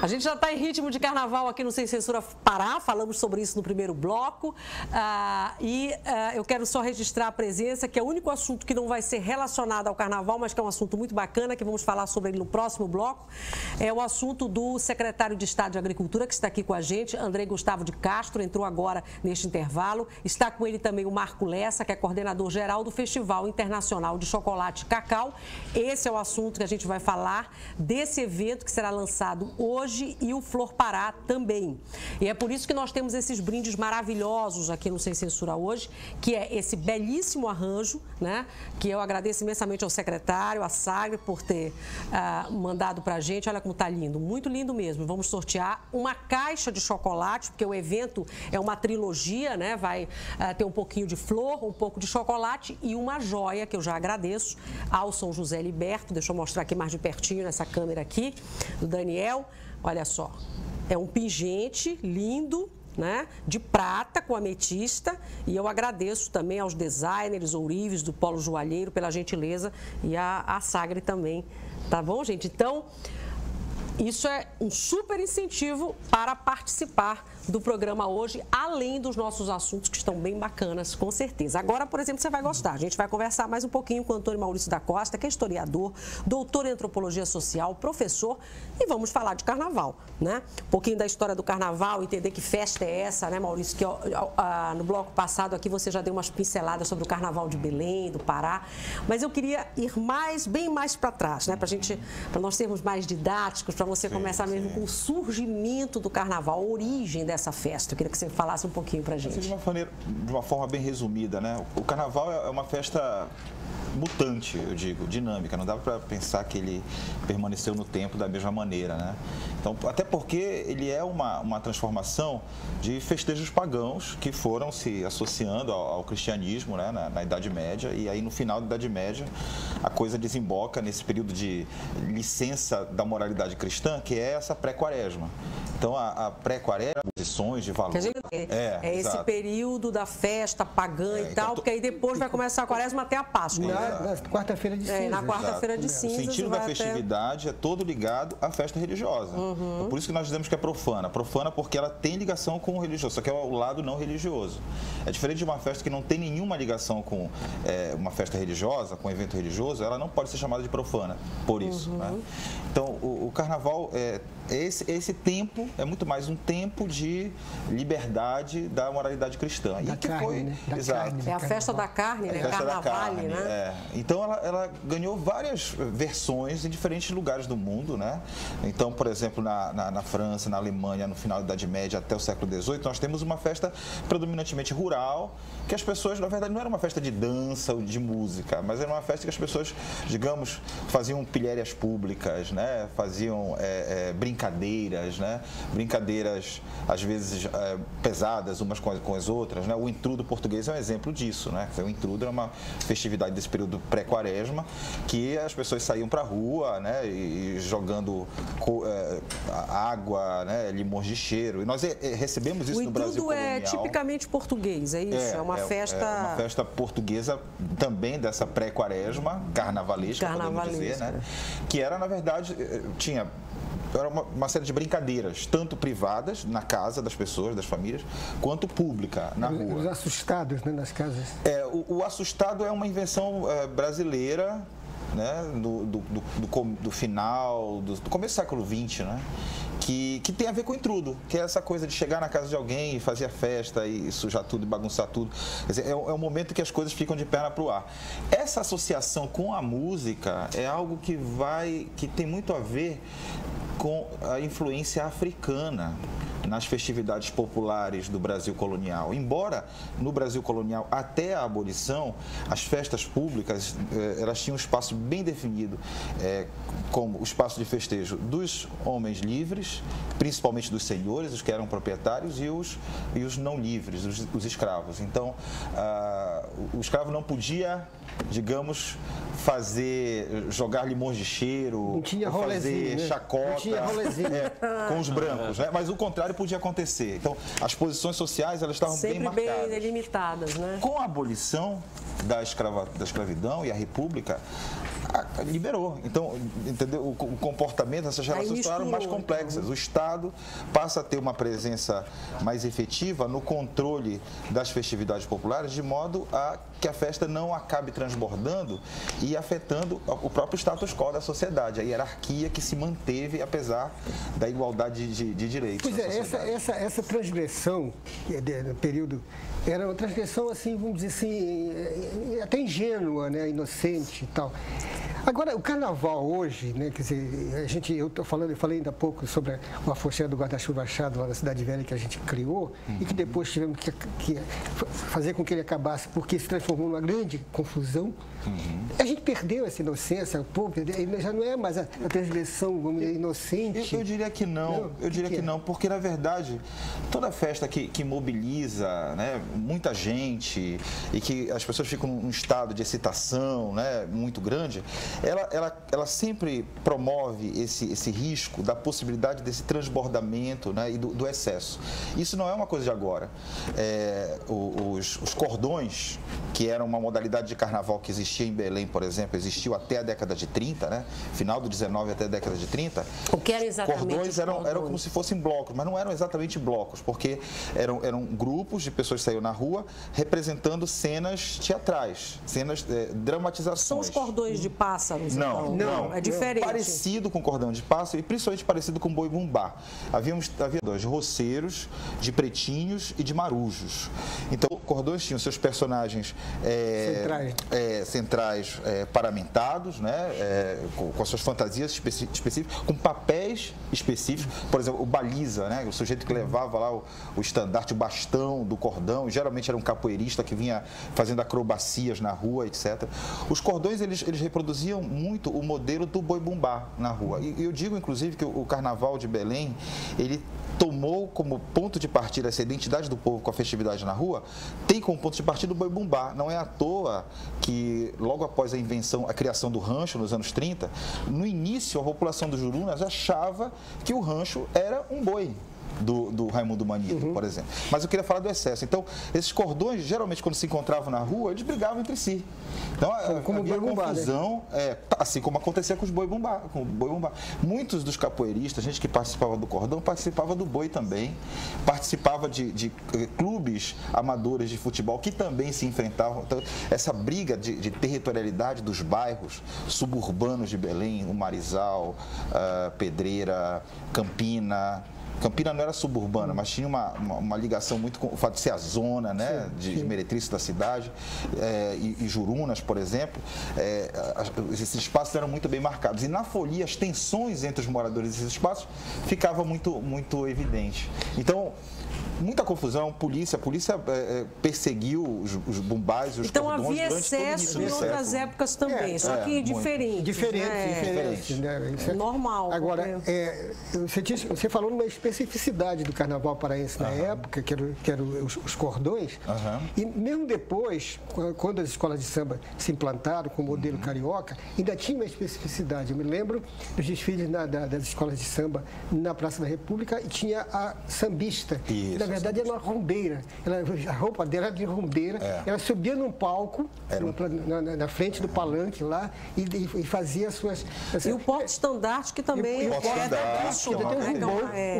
A gente já está em ritmo de carnaval aqui no Sem Censura Pará, falamos sobre isso no primeiro bloco. Eu quero só registrar a presença, que é o único assunto que não vai ser relacionado ao carnaval, mas que é um assunto muito bacana, que vamos falar sobre ele no próximo bloco. É o assunto do secretário de Estado de Agricultura, que está aqui com a gente, André Gustavo de Castro, entrou agora neste intervalo. Está com ele também o Marco Lessa, que é coordenador geral do Festival Internacional de Chocolate e Cacau. Esse é o assunto que a gente vai falar desse evento que será lançado hoje e o Flor Pará também. E é por isso que nós temos esses brindes maravilhosos aqui no Sem Censura hoje, que é esse belíssimo arranjo, né? Que eu agradeço imensamente ao secretário, a Sagre, por ter mandado pra gente. Olha como tá lindo, muito lindo mesmo. Vamos sortear uma caixa de chocolate, porque o evento é uma trilogia, né? Vai ter um pouquinho de flor, um pouco de chocolate e uma joia, que eu já agradeço ao São José Liberto. Deixa eu mostrar aqui mais de pertinho nessa câmera aqui, do Daniel. Olha só, é um pingente lindo, né, de prata com ametista, e eu agradeço também aos designers ourives do Polo Joalheiro pela gentileza e a Sagre também, tá bom, gente? Então, isso é um super incentivo para participar do programa hoje, além dos nossos assuntos que estão bem bacanas, com certeza. Agora, por exemplo, você vai gostar. A gente vai conversar mais um pouquinho com o Antônio Maurício da Costa, que é historiador, doutor em antropologia social, professor, e vamos falar de carnaval, né? Um pouquinho da história do carnaval, entender que festa é essa, né, Maurício? Que no bloco passado aqui você já deu umas pinceladas sobre o carnaval de Belém, do Pará, mas eu queria ir bem mais para trás, né? Para nós sermos mais didáticos, para você começar mesmo com o surgimento do carnaval, a origem dessa festa. Eu queria que você falasse um pouquinho pra gente. De uma forma bem resumida, né? O carnaval é uma festa mutante, eu digo, dinâmica. Não dá para pensar que ele permaneceu no tempo da mesma maneira, né? Então, até porque ele é uma transformação de festejos pagãos que foram se associando ao cristianismo, né? Na Idade Média, e aí no final da Idade Média a coisa desemboca nesse período de licença da moralidade cristã, que é essa pré-quaresma. Então, a pré-quaresma, posições de valor. Esse período da festa pagã e tal, porque aí depois vai começar a quaresma até a Páscoa. Na quarta-feira de cinzas. Na quarta-feira de cinzas. O sentido da festividade é todo ligado à festa religiosa. Então, por isso que nós dizemos que é profana. Profana porque ela tem ligação com o religioso, só que é o lado não religioso. É diferente de uma festa que não tem nenhuma ligação com uma festa religiosa, com um evento religioso, ela não pode ser chamada de profana, por isso. Né? Então, o carnaval esse tempo é muito mais um tempo de liberdade da moralidade cristã. Da carne, né? Exato. É a festa da carne, né? Carnaval, né? Então, ela ganhou várias versões em diferentes lugares do mundo, né? Então, por exemplo, na França, na Alemanha, no final da Idade Média até o século XVIII, nós temos uma festa predominantemente rural, que as pessoas, na verdade, não era uma festa de dança ou de música, mas era uma festa que as pessoas, digamos, faziam pilhérias públicas, né? Faziam brincadeiras, né? Brincadeiras, às vezes, pesadas umas com as outras, né? O intrudo português é um exemplo disso, né? O intrudo era uma festividade desse período pré-quaresma, que as pessoas saíam para a rua, né? E jogando água, né? Limões de cheiro. E nós recebemos isso no Brasil colonial. O intrudo é tipicamente português, é isso? É uma festa... É uma festa portuguesa também dessa pré-quaresma, carnavalesca, podemos dizer, né? Que era, na verdade, era uma série de brincadeiras, tanto privadas, na casa das pessoas, das famílias, quanto pública, na rua. Os assustados, né, nas casas. O assustado é uma invenção brasileira, né, do final, do começo do século XX, né? Que tem a ver com o intrudo, que é essa coisa de chegar na casa de alguém e fazer a festa e sujar tudo e bagunçar tudo. Quer dizer, é um momento que as coisas ficam de perna para o ar. Essa associação com a música é algo que tem muito a ver com a influência africana nas festividades populares do Brasil colonial. Embora no Brasil colonial, até a abolição, as festas públicas elas tinham um espaço bem definido, como o espaço de festejo dos homens livres, principalmente dos senhores, os que eram proprietários, e os não livres, os escravos. Então, o escravo não podia, digamos, jogar limões de cheiro, fazer chacota com os brancos, né? Mas o contrário podia acontecer. Então, as posições sociais elas estavam bem marcadas. Sempre bem delimitadas, né? Com a abolição da escravidão e a república, liberou. Então, entendeu? O comportamento, essas relações se tornaram mais complexas. O Estado passa a ter uma presença mais efetiva no controle das festividades populares, de modo a que a festa não acabe transbordando e afetando o próprio status quo da sociedade, a hierarquia que se manteve apesar da igualdade de direitos. Pois é, essa transgressão no período era uma transgressão, assim, vamos dizer assim, até ingênua, né, inocente e tal. Agora, o carnaval hoje, né, quer dizer, eu falei ainda há pouco sobre o afoxé do guarda-chuva achado lá na Cidade Velha que a gente criou e que depois tivemos que fazer com que ele acabasse porque se transformou numa grande confusão. A gente perdeu essa inocência, pô, já não é mais a transgressão, vamos dizer, inocente. Eu diria que não, que não, porque na verdade toda festa que mobiliza, né, muita gente e que as pessoas ficam num estado de excitação, né, muito grande, ela sempre promove esse risco da possibilidade desse transbordamento, né, e do excesso. Isso não é uma coisa de agora. Os cordões, que eram uma modalidade de carnaval que existia em Belém, por exemplo, existiu até a década de 30, né, final do 19 até a década de 30. O que era exatamente? Cordões eram como se fossem blocos, mas não eram exatamente blocos, porque eram grupos de pessoas que saíam na rua representando cenas teatrais, cenas, dramatizações. São os cordões de pássaros? Não. É diferente. Parecido com cordão de pássaro e principalmente parecido com boi bumbá. Havia dois roceiros, de pretinhos e de marujos. Então, cordões tinham seus personagens centrais paramentados, né, com as suas fantasias específicas, com papéis específicos. Por exemplo, o baliza, né, o sujeito que levava lá o estandarte, o bastão do cordão, geralmente era um capoeirista que vinha fazendo acrobacias na rua, etc. Os cordões, eles reproduziam muito o modelo do boi bumbá na rua. E eu digo, inclusive, que o Carnaval de Belém, ele tomou como ponto de partida essa identidade do povo com a festividade na rua, tem como ponto de partida o boi bumbá. Não é à toa que, logo após a criação do rancho nos anos 30, no início a população dos Jurunas achava que o rancho era um boi do Raimundo Manito, por exemplo. Mas eu queria falar do excesso. Então, esses cordões, geralmente, quando se encontravam na rua, eles brigavam entre si. Então, como havia boi bumbá, confusão, né? Assim como acontecia com os boi bumbá. Muitos dos capoeiristas, gente que participava do cordão, participava do boi também, participava de clubes amadores de futebol que também se enfrentavam. Então, essa briga de territorialidade dos bairros suburbanos de Belém, o Marizal, Pedreira, Campina não era suburbana, mas tinha uma ligação muito com o fato de ser a zona, né, de meretriz da cidade, e Jurunas, por exemplo. Esses espaços eram muito bem marcados. E na folia, as tensões entre os moradores desses espaços ficavam muito evidentes. Então, muita confusão, a polícia perseguiu os bumbás e os cordões durante todo o início do século. Havia excesso em outras épocas também, só que diferente. Diferente. Né? Isso é normal. Agora, você falou numa especificidade do carnaval paraense na época, que eram os cordões, e mesmo depois, quando as escolas de samba se implantaram com o modelo carioca, ainda tinha uma especificidade. Eu me lembro dos desfiles das escolas de samba na Praça da República e tinha a sambista. Isso. Na verdade, era uma rombeira. A roupa dela era de rombeira. Ela subia num palco, na frente do palanque lá, e fazia as suas... E o porta-estandarte, que também o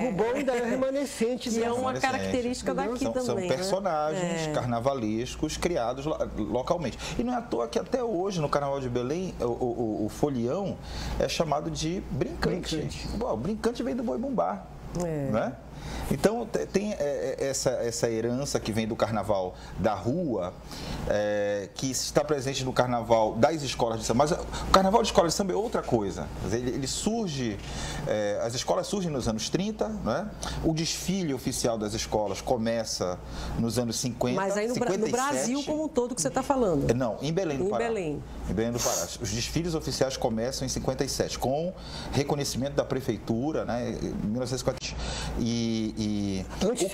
rubão ainda é remanescente. Que é uma característica daqui também. São personagens carnavalescos criados localmente. E não é à toa que até hoje, no Carnaval de Belém, o folião é chamado de brincante. O brincante vem do boi bumbá, né? Então, tem essa herança que vem do carnaval da rua, que está presente no carnaval das escolas de samba. Mas o carnaval de escola de samba é outra coisa. Ele surge, as escolas surgem nos anos 30, né? O desfile oficial das escolas começa nos anos 50, mas aí no Brasil como um todo que você está falando? Não, em Belém do Pará. Em Belém do Pará. Os desfiles oficiais começam em 57, com reconhecimento da prefeitura, né, em 1950. Antes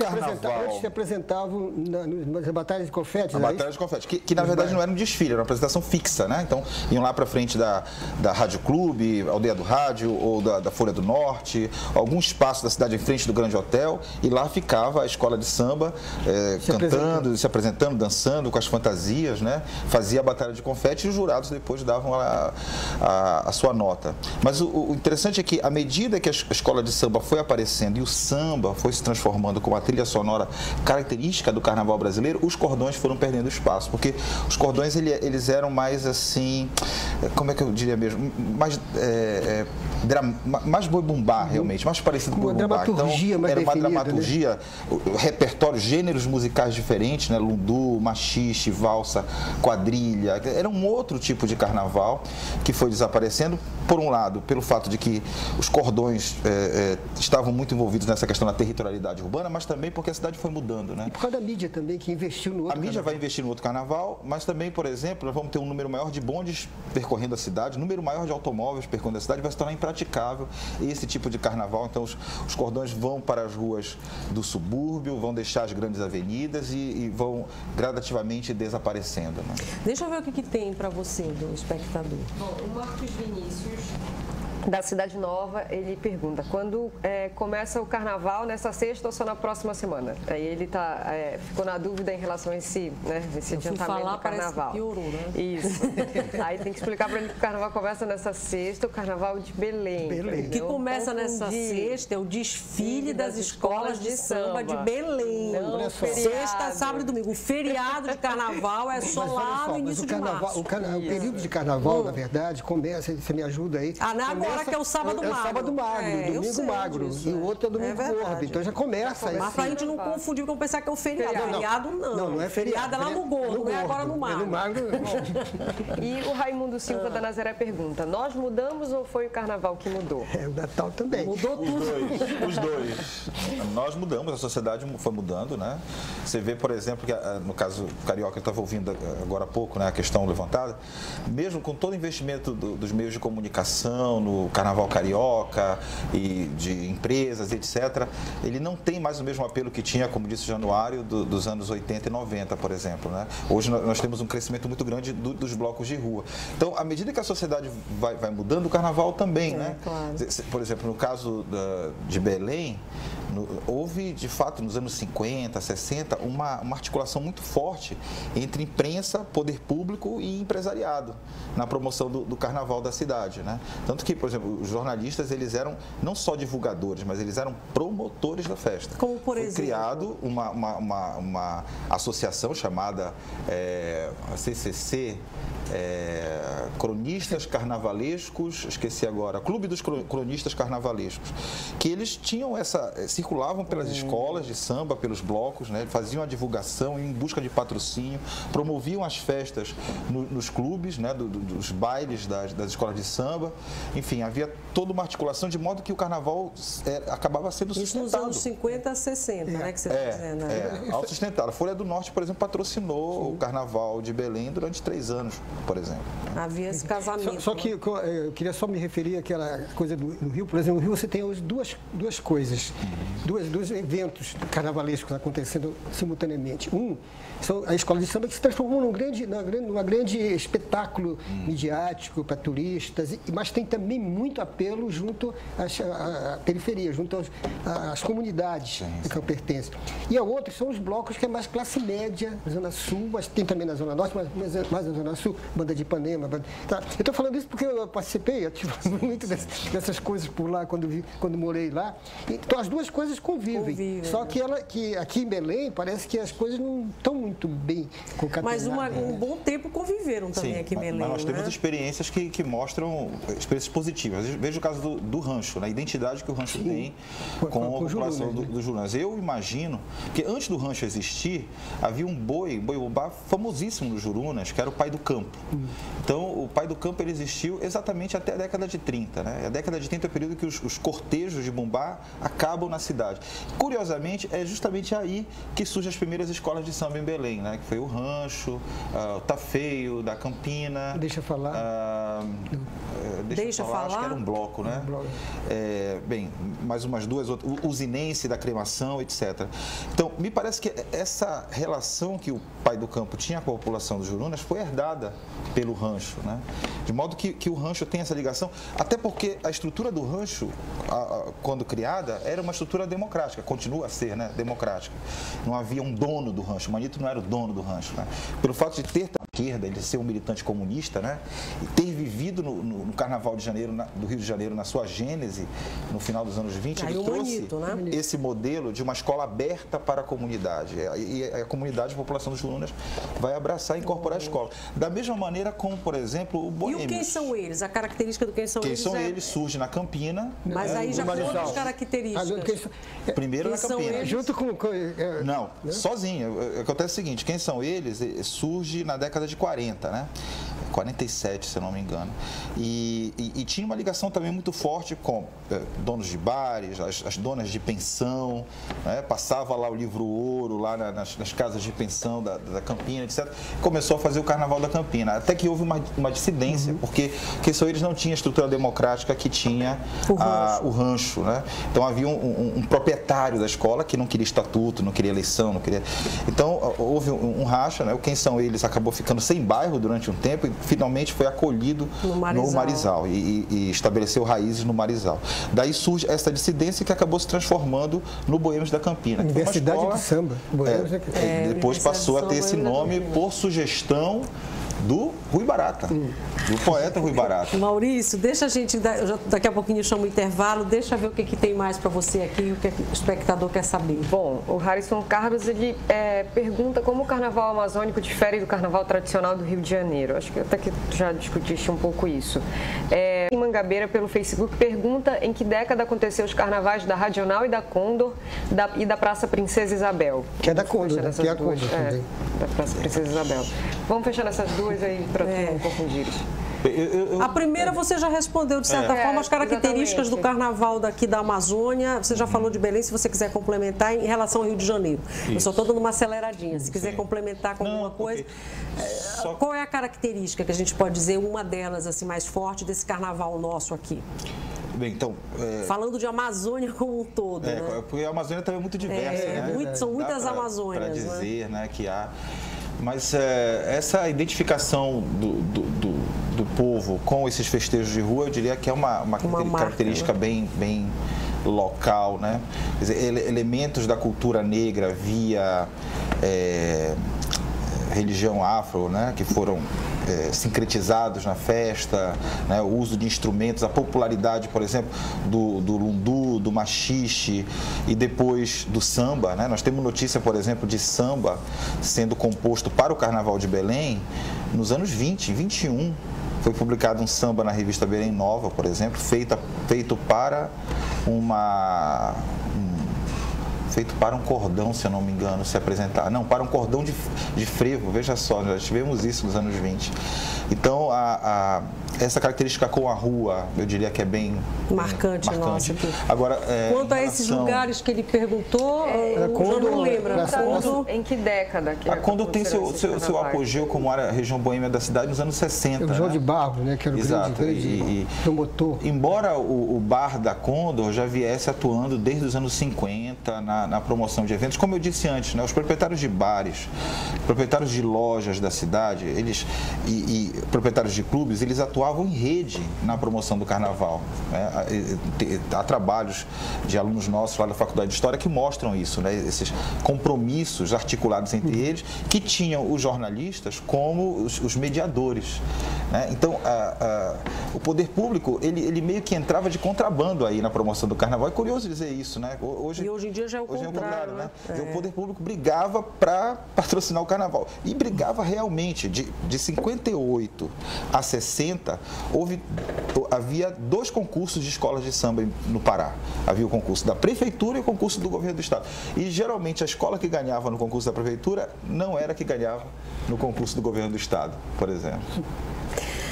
se apresentavam nas batalhas de confetes. A batalha de confetes, que na verdade não era um desfile, era uma apresentação fixa, né? Então, iam lá para frente da Rádio Clube, Aldeia do Rádio, ou da Folha do Norte, algum espaço da cidade em frente do Grande Hotel, e lá ficava a escola de samba cantando, se apresentando, dançando com as fantasias, né? Fazia a batalha de confete e os jurados depois davam a sua nota. Mas o interessante é que, à medida que a escola de samba foi aparecendo e o samba foi se transformando como a trilha sonora característica do carnaval brasileiro, os cordões foram perdendo espaço, porque os cordões eles eram mais assim, como é que eu diria mesmo, mais boi bumbá realmente, mais parecido com boi bumbá. Então era uma dramaturgia, né? Repertório, gêneros musicais diferentes, né? Lundu, machixe, valsa, quadrilha, era um outro tipo de carnaval que foi desaparecendo, por um lado, pelo fato de que os cordões estavam muito envolvidos nessa questão da territorialidade urbana, mas também porque a cidade foi mudando, né? E por causa da mídia também, que investiu no outro carnaval. A mídia vai investir no outro carnaval, mas também, por exemplo, nós vamos ter um número maior de bondes percorrendo a cidade, um número maior de automóveis percorrendo a cidade, vai se tornar impraticável esse tipo de carnaval. Então, os cordões vão para as ruas do subúrbio, vão deixar as grandes avenidas e vão gradativamente desaparecendo, né? Deixa eu ver o que tem para você, do espectador. Bom, o Marcos Vinícius, da Cidade Nova, ele pergunta, quando começa o carnaval, nessa sexta ou só na próxima semana? Aí ele ficou na dúvida em relação a esse adiantamento do carnaval. Piorou, né? Isso. Aí tem que explicar para ele que o carnaval começa nessa sexta, o carnaval de Belém. O que começa nessa sexta é o desfile das escolas de samba de Belém. Não, sexta, sábado e domingo. O feriado de carnaval é só lá no início de março. O período de carnaval, na verdade, começa, você me ajuda aí. Agora que é o sábado magro. É o sábado magro, domingo magro. Disso, e o outro é o domingo gordo. Então já começa aí. Mas pra gente não confundir com pensar que é o feriado. Feriado não. Não é feriado. Feriado é lá no gordo, não é agora no magro. É no magro. E o Raimundo Silva da Nazaré pergunta, nós mudamos ou foi o carnaval que mudou? O Natal também. Mudou tudo. Os dois. Nós mudamos, a sociedade foi mudando, né? Você vê, por exemplo, que no caso carioca, eu estava ouvindo agora há pouco, né, a questão levantada, mesmo com todo o investimento dos meios de comunicação, no carnaval carioca e de empresas, etc., ele não tem mais o mesmo apelo que tinha, como disse o Januário, dos anos 80 e 90, por exemplo, né? Hoje nós temos um crescimento muito grande dos blocos de rua. Então, à medida que a sociedade vai mudando, o carnaval também, né? Claro. Por exemplo, no caso de Belém, houve, de fato, nos anos 50, 60, uma articulação muito forte entre imprensa, poder público e empresariado na promoção do carnaval da cidade, né? Tanto que, por exemplo, os jornalistas, eles eram não só divulgadores, mas eles eram promotores da festa. Como, por exemplo? Foi criado uma associação chamada CCC, Cronistas Carnavalescos, esqueci agora, Clube dos Cronistas Carnavalescos, que eles tinham circulavam pelas escolas de samba, pelos blocos, né, faziam a divulgação em busca de patrocínio, promoviam as festas nos clubes, né, dos bailes das escolas de samba, enfim, havia toda uma articulação de modo que o carnaval acabava sendo sustentado. Isso nos anos 50, 60, né, que você está dizendo. Autossustentado. A Folha do Norte, por exemplo, patrocinou o carnaval de Belém durante 3 anos, por exemplo. Havia esse casamento. Só que eu queria só me referir àquela coisa do Rio. Por exemplo, no Rio você tem hoje duas coisas, dois eventos carnavalescos acontecendo simultaneamente. Um, são a escola de samba que se transformou num grande espetáculo midiático para turistas, mas tem também muito apelo junto à periferia, junto às comunidades que eu pertenço. E a outra são os blocos que é mais classe média, na Zona Sul, mas tem também na Zona Norte, mas mais na Zona Sul, Banda de Ipanema. Tá. Eu estou falando isso porque eu participei, eu tive muito dessas coisas por lá, quando morei lá. Então as duas coisas convivem. Só que aqui em Belém parece que as coisas não estão muito bem concatenadas. Mas um bom tempo conviveram também. Sim, aqui em Belém. Mas nós temos experiências que mostram experiências positivas. Veja o caso do rancho, né? A identidade que o rancho tem com a população dos Jurunas. Eu imagino que antes do rancho existir, havia um boi bumbá famosíssimo nos Jurunas, que era o pai do campo. Então, o pai do campo ele existiu exatamente até a década de 30. Né? A década de 30 é o período que os cortejos de bumbá acabam na cidade. cidade. Curiosamente, é justamente aí que surgem as primeiras escolas de samba em Belém, né? Que foi o Rancho, o Tafeio, da Campina. Deixa eu falar. Deixa eu falar, acho que era um bloco, né? Bem, mais umas duas outras, Usinense da Cremação, etc. Então, me parece que essa relação que o pai do campo tinha com a população dos Jurunas foi herdada pelo rancho, né? De modo que o rancho tem essa ligação, até porque a estrutura do rancho, quando criada, era uma estrutura democrática, continua a ser, né, democrática. Não havia um dono do rancho, o Manito não era o dono do rancho, né? Pelo fato de ter a esquerda, de ser um militante comunista, né, e ter vivido no Carnaval de Janeiro, do Rio de Janeiro, na sua gênese, no final dos anos 20, ele trouxe Manito, né? esse modelo de uma escola aberta para a comunidade. E a comunidade, a população dos Jurunas, vai abraçar e incorporar a escola. Da mesma maneira como, por exemplo, o Boêmios. E o quem são eles? A característica do quem são eles? Quem são eles surge na Campina. Mas aí já foram as características. Primeiro na Campina. Junto com... Não, sozinho. Acontece o seguinte, quem são eles surge na década de 40, né? 47, se eu não me engano. E tinha uma ligação também muito forte com donos de bares, as donas de pensão, né? Passava lá o livro ouro, lá nas casas de pensão da Campina, etc. Começou a fazer o Carnaval da Campina. Até que houve uma dissidência, porque só eles não tinham a estrutura democrática que tinha o rancho, né? Então havia um proprietário da escola que não queria estatuto, não queria eleição, não queria... Então houve um racha, né? O Quem São Eles acabou ficando sem bairro durante um tempo e finalmente foi acolhido no Marizal e estabeleceu raízes no Marizal. Daí surge essa dissidência que acabou se transformando no Boêmios da Campina. Universidade de Samba. Depois passou a ter esse nome por sugestão do Rui Barata, do poeta Rui Barata. Maurício, deixa a gente, daqui a pouquinho eu chamo o intervalo, deixa ver o que tem mais para você aqui, o que o espectador quer saber. Bom, o Harrison Carlos, ele pergunta como o carnaval amazônico difere do carnaval tradicional do Rio de Janeiro. Acho que até que já discutiste um pouco isso. Em Mangabeira, pelo Facebook, pergunta em que década aconteceu os carnavais da Radional e da Condor e da Praça Princesa Isabel. Que é da Condor, né? Que é a Condor também. Da Praça Princesa Isabel. Vamos fechar essas duas aí para não confundir. A primeira você já respondeu, de certa forma, as características do carnaval daqui da Amazônia. Você já falou de Belém, se você quiser complementar em relação ao Rio de Janeiro. Isso. Eu só estou dando uma aceleradinha. Se quiser complementar com alguma coisa. Qual é a característica que a gente pode dizer, uma delas assim mais forte desse carnaval nosso aqui? Bem, então, falando de Amazônia como um todo, né? Porque a Amazônia também é muito diversa, né? São muitas Amazônias. Para dizer, né, que há... Mas essa identificação do povo com esses festejos de rua, eu diria que é uma característica marca, né? bem local, né? Quer dizer, elementos da cultura negra via religião afro, né? Que foram sincretizados na festa, né? O uso de instrumentos, a popularidade, por exemplo, do lundu, do machixe e depois do samba, né? Nós temos notícia, por exemplo, de samba sendo composto para o Carnaval de Belém nos anos 20, 21. Foi publicado um samba na revista Belém Nova, por exemplo, feito para um cordão, se eu não me engano, se apresentar. Não, para um cordão de frevo, veja só, nós tivemos isso nos anos 20. Então, essa característica com a rua, eu diria que é bem marcante. Nossa, aqui. Agora, quanto a esses lugares que ele perguntou, eu não lembro. Em que década? A Condor tem seu apogeu como região boêmia da cidade nos anos 60. O João de Barros, né, que era o grande promotor. Embora o bar da Condor já viesse atuando desde os anos 50 na promoção de eventos, como eu disse antes, né, os proprietários de bares, proprietários de lojas da cidade, e proprietários de clubes, eles atuavam em rede na promoção do carnaval, né? Há trabalhos de alunos nossos lá da Faculdade de História que mostram isso, né? Esses compromissos articulados entre eles, que tinham os jornalistas como os mediadores, né? Então, o poder público, ele meio que entrava de contrabando aí na promoção do carnaval. É curioso dizer isso, né? Hoje em dia já é o contrário, né? O poder público brigava para patrocinar o carnaval. E brigava realmente. De 58 a 60, havia 2 concursos de escolas de samba no Pará. Havia o concurso da prefeitura e o concurso do governo do estado. E geralmente a escola que ganhava no concurso da prefeitura não era a que ganhava no concurso do governo do estado, por exemplo.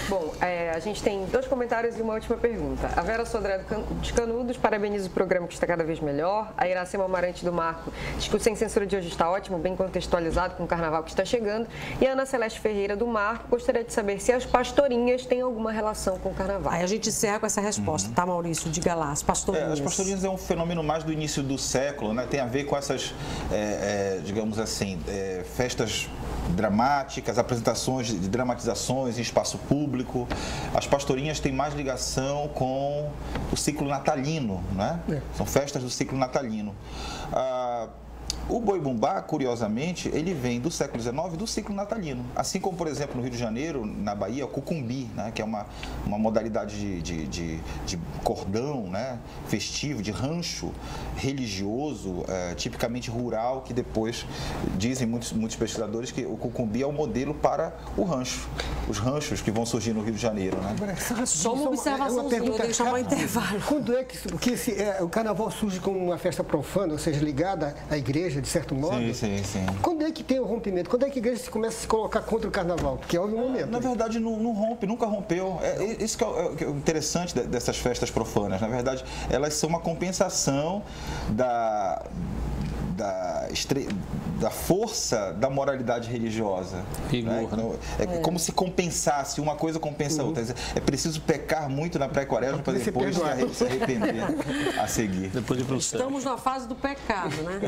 Bom, a gente tem 2 comentários e uma última pergunta. A Vera Sodré de Canudos parabeniza o programa que está cada vez melhor. A Iracema Amarante do Marco diz que o Sem Censura de hoje está ótimo, bem contextualizado com o carnaval que está chegando. E a Ana Celeste Ferreira do Marco gostaria de saber se as pastorinhas têm alguma relação com o carnaval. Aí a gente encerra com essa resposta, tá, Maurício? Diga lá, as pastorinhas. As pastorinhas é um fenômeno mais do início do século, né? Tem a ver com essas, digamos assim, festas dramáticas, apresentações de dramatizações em espaço público. As pastorinhas têm mais ligação com o ciclo natalino, né? São festas do ciclo natalino. O boi-bumbá, curiosamente, ele vem do século XIX, do ciclo natalino. Assim como, por exemplo, no Rio de Janeiro, na Bahia, o cucumbi, né, que é uma modalidade de cordão, né, festivo, de rancho religioso, tipicamente rural, que depois dizem muitos pesquisadores que o cucumbi é o modelo para o rancho. Os ranchos que vão surgir no Rio de Janeiro. Né? Só uma observaçãozinha, deixa um intervalo. Quando é que o carnaval surge como uma festa profana, ou seja, ligada à igreja, de certo modo? Sim. Quando é que tem o rompimento? Quando é que a igreja começa a se colocar contra o carnaval? Porque houve um momento. Na verdade, não rompe, nunca rompeu. Isso que é o interessante dessas festas profanas. Na verdade, elas são uma compensação da força da moralidade religiosa. Né? É como se compensasse, uma coisa compensa a outra. É preciso pecar muito na pré-quaresma para depois se arrepender a seguir. Estamos na fase do pecado, né?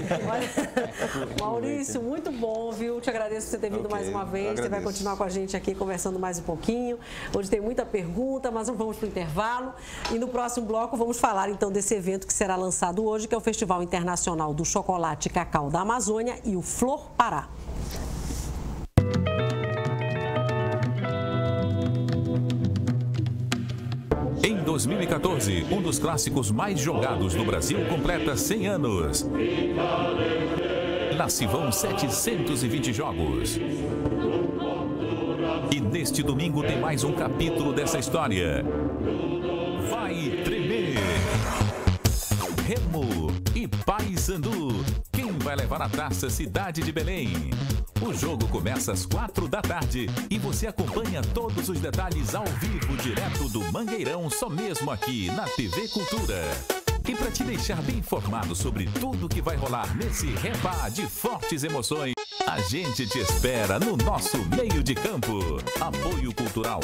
Maurício, muito bom, viu? Te agradeço por você ter vindo mais uma vez. Você vai continuar com a gente aqui conversando mais um pouquinho. Hoje tem muita pergunta, mas vamos para o intervalo. E no próximo bloco vamos falar então desse evento que será lançado hoje, que é o Festival Internacional do Chocolate e Cacau da Amazônia e o Flor Pará. Em 2014, um dos clássicos mais jogados do Brasil completa 100 anos. Lá se vão 720 jogos. E neste domingo tem mais um capítulo dessa história. Vai tremer! Remo e Paysandu. Quem vai levar a taça Cidade de Belém? O jogo começa às 4 da tarde e você acompanha todos os detalhes ao vivo, direto do Mangueirão, só mesmo aqui na TV Cultura. E para te deixar bem informado sobre tudo que vai rolar nesse repá de fortes emoções, a gente te espera no nosso meio de campo. Apoio Cultural.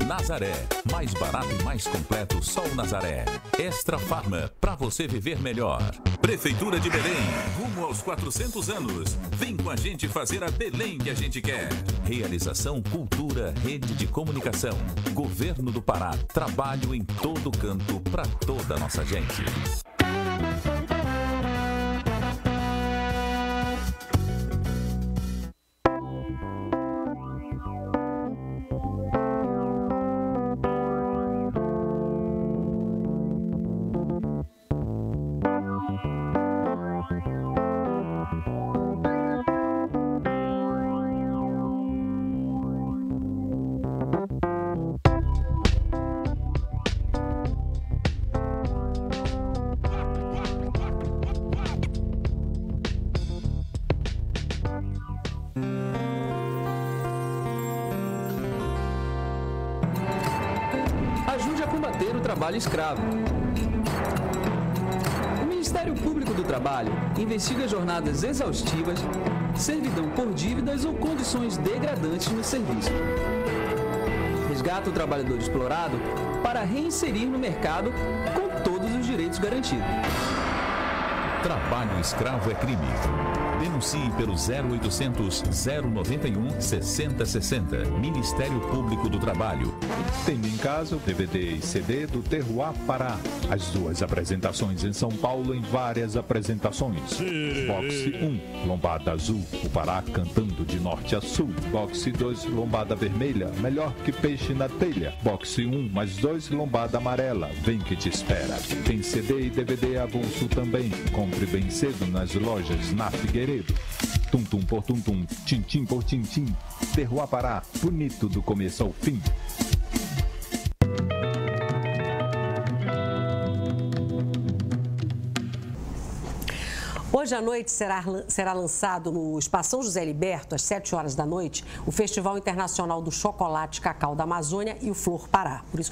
Nazaré. Mais barato e mais completo, só o Nazaré. Extra Farma, para você viver melhor. Prefeitura de Belém, rumo aos 400 anos. Vem com a gente fazer a Belém que a gente quer. Realização Cultura, Rede de Comunicação. Governo do Pará, trabalho em todo canto para toda a nossa gente. Ajude a combater o trabalho escravo. O Ministério Público do Trabalho investiga jornadas exaustivas, servidão por dívidas ou condições degradantes no serviço. Resgata o trabalhador explorado para reinserir no mercado com todos os direitos garantidos. Trabalho escravo é crime. Denuncie pelo 0800 091 6060. Ministério Público do Trabalho. Tenho em casa o DVD e CD do Terroir Pará. As 2 apresentações em São Paulo em várias apresentações. Boxe 1, lombada azul, o Pará cantando de norte a sul. Boxe 2, lombada vermelha, melhor que peixe na telha. Boxe 1 mais 2, lombada amarela, vem que te espera. Tem CD e DVD avulso também. Compre bem cedo nas lojas na Figueiredo. Tum-tum por tum-tum, tim-tim por tim-tim. Terroir Pará, bonito do começo ao fim. Hoje à noite será lançado no Espação José Liberto, às 7 horas da noite, o Festival Internacional do Chocolate Cacau da Amazônia e o Flor Pará. Por isso